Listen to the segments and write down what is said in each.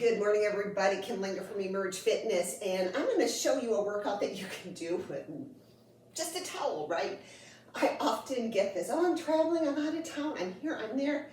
Good morning, everybody. Lenga from Emerge Fitness, and I'm going to show you a workout that you can do with just a towel, right? I often get this, oh, I'm traveling, I'm out of town, I'm here, I'm there.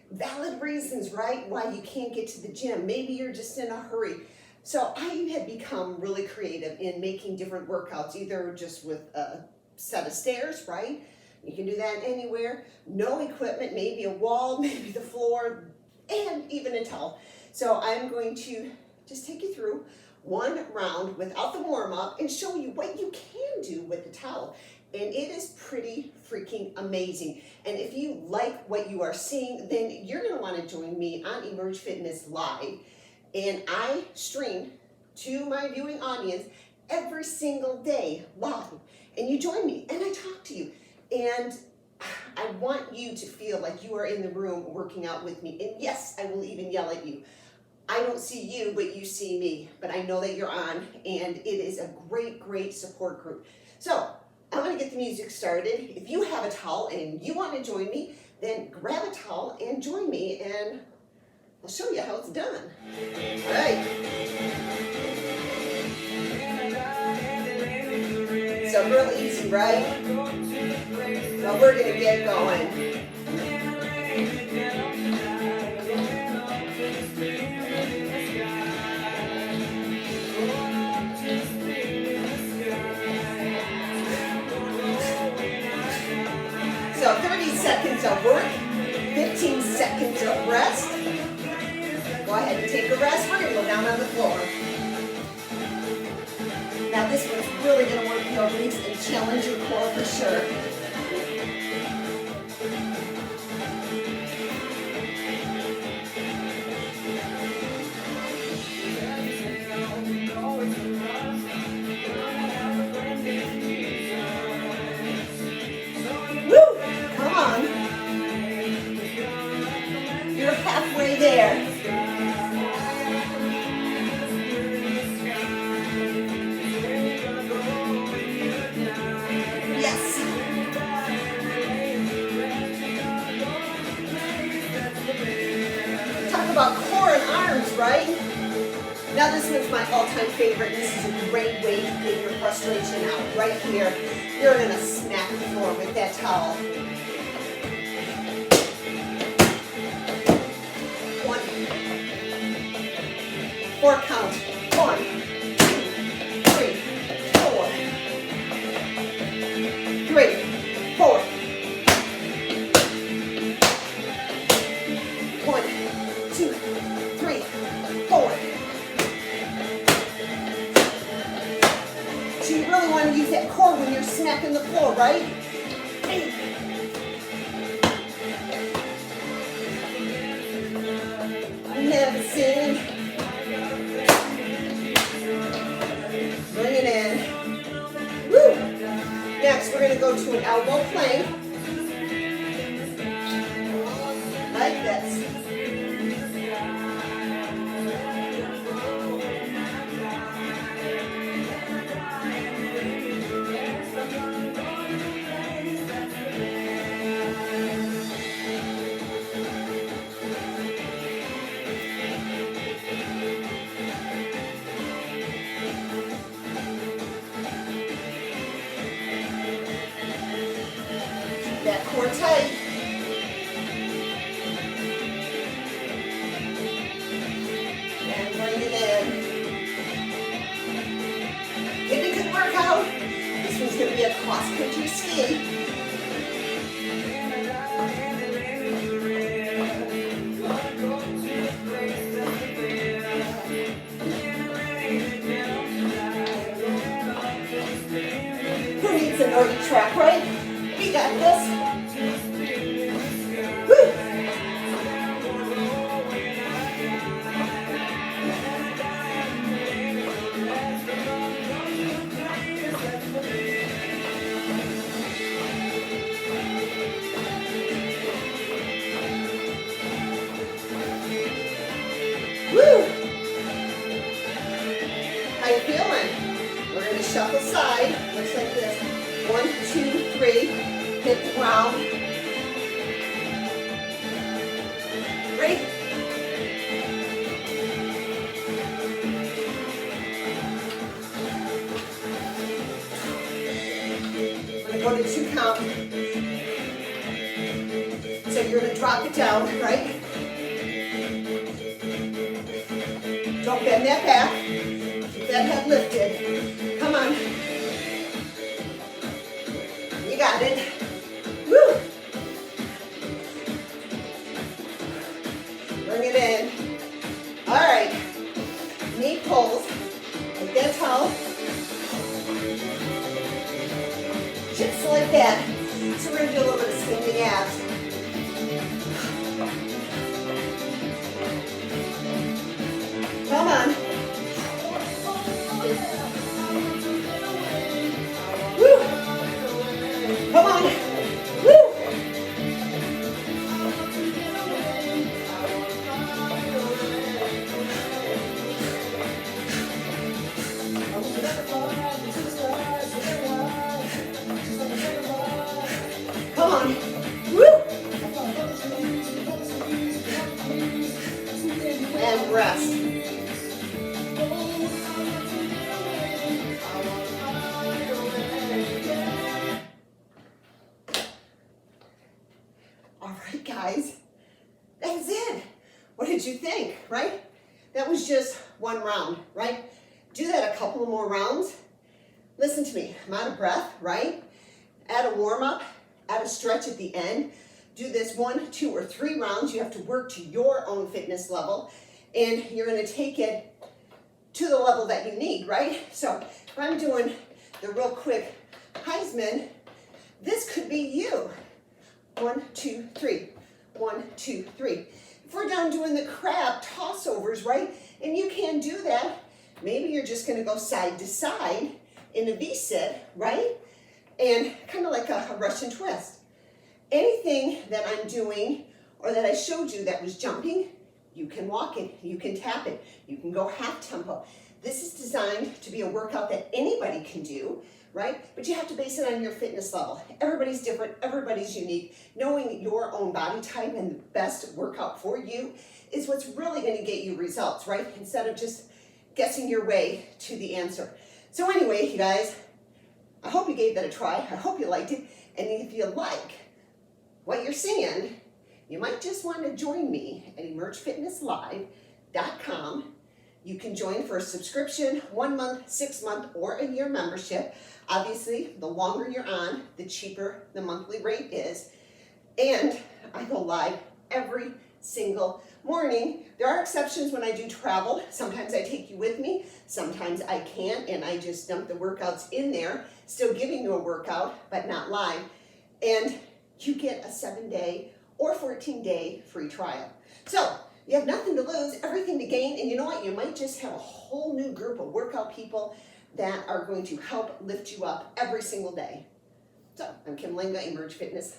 Valid reasons, right, why you can't get to the gym. Maybe you're just in a hurry. So I have become really creative in making different workouts, either just with a set of stairs, right? You can do that anywhere. No equipment, maybe a wall, maybe the floor, and even a towel. So I'm going to just take you through one round without the warm-up and show you what you can do with the towel. And it is pretty freaking amazing. And if you like what you are seeing, then you're gonna wanna join me on Emerge Fitness Live. And I stream to my viewing audience every single day live. And you join me and I talk to you. And I want you to feel like you are in the room working out with me. And yes, I will even yell at you. I don't see you, but you see me. But I know that you're on, and it is a great, great support group. So I'm gonna get the music started. If you have a towel and you want to join me, then grab a towel and join me, and I'll show you how it's done. All right. So really easy, right? Well, we're gonna get going. So 30 seconds of work, 15 seconds of rest. Go ahead and take a rest. We're gonna go down on the floor. Now this one's really gonna work your obliques and challenge your core for sure. Halfway there. Yes. Talk about core and arms, right? Now this one's my all-time favorite. This is a great way to get your frustration out. Right here, you're gonna smack the floor with that towel. 4 count. 1, 2, 3, 4. 3, 4. 1, 2, 3, 4. So you really want to use that core when you're smacking the floor, right? Never seen. Bring it in. Woo! Next, we're going to go to an elbow plank. Like this. That core tight. And bring it in. Get a good workout. This one's going to be a cross-country ski. Who needs an Nordic track, right? We got this. Woo. Woo. How you feeling? We're going to shuffle side. Looks like this. 1, 2, 3. Hit the ground. Ready? go to 2 count. So you're going to drop it down, right? Don't bend that back. Keep that head lifted. Come on. You got it. Woo! Bring it in. All right. Knee pulls. Like that tall. Just like that. So we're going to do a little bit of standing abs. Come on. Woo! Come on. Woo! Come on. Woo! And rest. All right, guys, that's it. What did you think, right? That was just one round, right? Do that a couple more rounds. Listen to me, I'm out of breath, right? Add a warm up, add a stretch at the end. Do this 1, 2, or 3 rounds. You have to work to your own fitness level, and you're gonna take it to the level that you need, right? So if I'm doing the real quick Heisman, this could be you. 1, 2, 3. 1, 2, 3. If we're down doing the crab tossovers, right? And you can't do that. Maybe you're just gonna go side to side in a V-sit, right? And kind of like a Russian twist. Anything that I'm doing or that I showed you that was jumping, you can walk it, you can tap it, you can go half tempo. This is designed to be a workout that anybody can do, right? But you have to base it on your fitness level. Everybody's different, everybody's unique. Knowing your own body type and the best workout for you is what's really gonna get you results, right? Instead of just guessing your way to the answer. So anyway, you guys, I hope you gave that a try. I hope you liked it. And if you like what you're seeing, you might just want to join me at emergefitnesslive.com. You can join for a subscription, 1 month, 6 month, or a year membership. Obviously, the longer you're on, the cheaper the monthly rate is. And I go live every single morning. There are exceptions when I do travel. Sometimes I take you with me, sometimes I can't, and I just dump the workouts in there, still giving you a workout, but not live. And you get a 7-day or 14-day free trial. So you have nothing to lose, everything to gain, and you know what? You might just have a whole new group of workout people that are going to help lift you up every single day. So I'm Lenga, Emerge Fitness.